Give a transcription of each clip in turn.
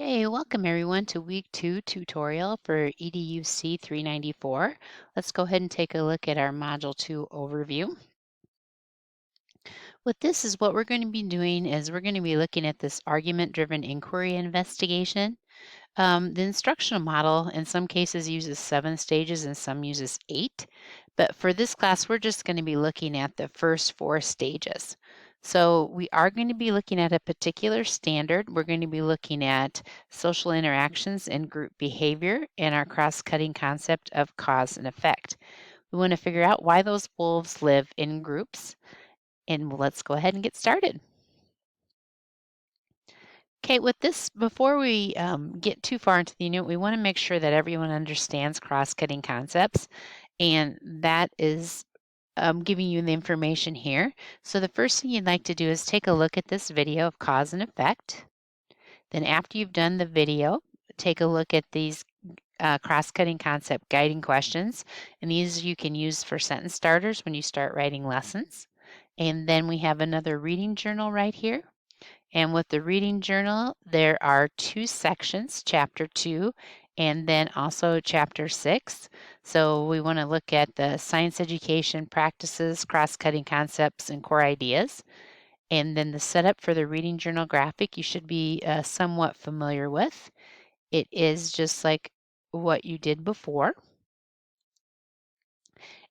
Okay, welcome everyone to week 2 tutorial for EDUC 394. Let's go ahead and take a look at our Module 2 overview. What this is what we're going to be doing is we're going to be looking at this argument-driven inquiry investigation. The instructional model in some cases uses 7 stages and some uses 8. But for this class, we're just going to be looking at the first 4 stages. So we are going to be looking at a particular standard. We're going to be looking at social interactions and group behavior and our cross-cutting concept of cause and effect. We want to figure out why those wolves live in groups. And let's go ahead and get started. Okay, with this, before we get too far into the unit, we want to make sure that everyone understands cross-cutting concepts, and that is giving you the information here. So the first thing you'd like to do is take a look at this video of cause and effect. Then after you've done the video, take a look at these cross-cutting concept guiding questions, and these you can use for sentence starters when you start writing lessons. And then we have another reading journal right here. And with the reading journal, there are 2 sections, chapter 2 and then also chapter 6. So we want to look at the science education practices, cross-cutting concepts, and core ideas. And then the setup for the reading journal graphic you should be somewhat familiar with. It is just like what you did before.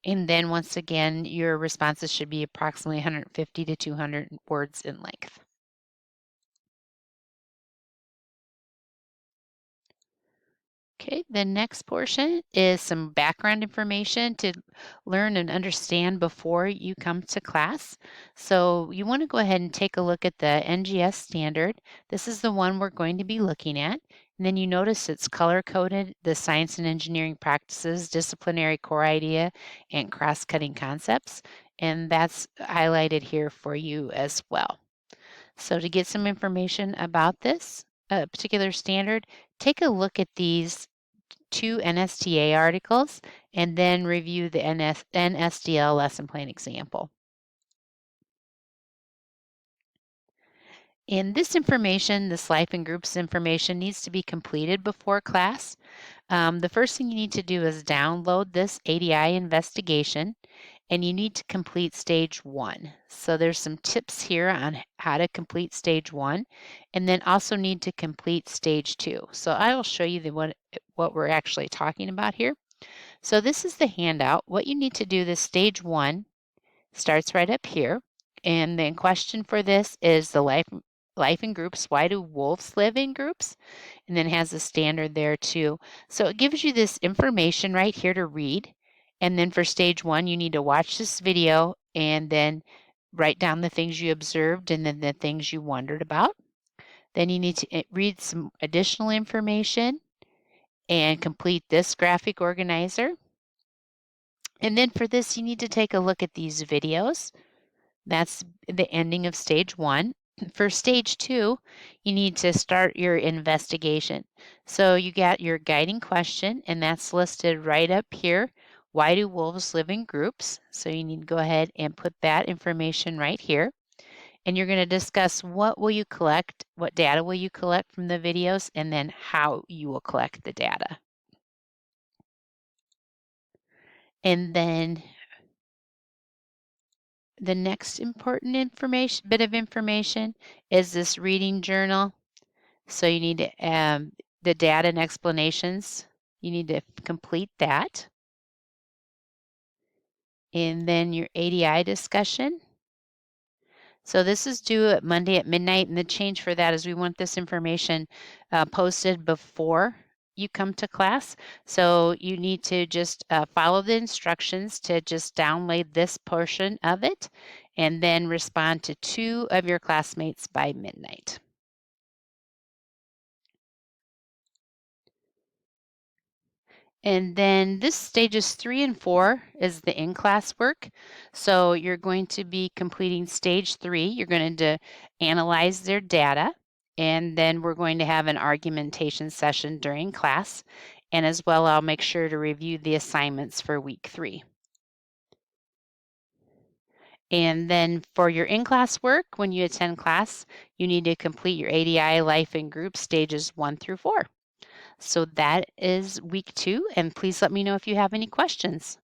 And then once again, your responses should be approximately 150 to 200 words in length. Okay, the next portion is some background information to learn and understand before you come to class. So you want to go ahead and take a look at the NGS standard. This is the one we're going to be looking at. And then you notice it's color-coded, the science and engineering practices, disciplinary core idea, and cross-cutting concepts. And that's highlighted here for you as well. So to get some information about this particular standard, take a look at these 2 NSTA articles and then review the NSDL lesson plan example. And this information, this life and groups information, needs to be completed before class. The first thing you need to do is download this ADI investigation, and you need to complete stage 1. So there's some tips here on how to complete stage 1, and then also need to complete stage 2. So I will show you what we're actually talking about here. So this is the handout. What you need to do, this stage 1 starts right up here. And the question for this is the life in groups. Why do wolves live in groups? And then it has a standard there too. So it gives you this information right here to read. And then for stage 1, you need to watch this video and then write down the things you observed and then the things you wondered about. Then you need to read some additional information and complete this graphic organizer. And then for this, you need to take a look at these videos. That's the ending of stage 1. For stage 2, you need to start your investigation. So you got your guiding question, and that's listed right up here. Why do wolves live in groups? So you need to go ahead and put that information right here. And you're going to discuss what will you collect, what data will you collect from the videos, and then how you will collect the data. And then the next important bit of information is this reading journal. So you need to, the data and explanations, you need to complete that. And then your ADI discussion. So this is due at Monday at midnight, and the change for that is we want this information posted before you come to class. So you need to just follow the instructions to just download this portion of it and then respond to 2 of your classmates by midnight. And then this stages 3 and 4 is the in-class work. So you're going to be completing stage 3. You're going to analyze their data, and then we're going to have an argumentation session during class. And as well, I'll make sure to review the assignments for week 3. And then for your in-class work, when you attend class, you need to complete your ADI life in group stages 1 through 4. So that is week 2, and please let me know if you have any questions.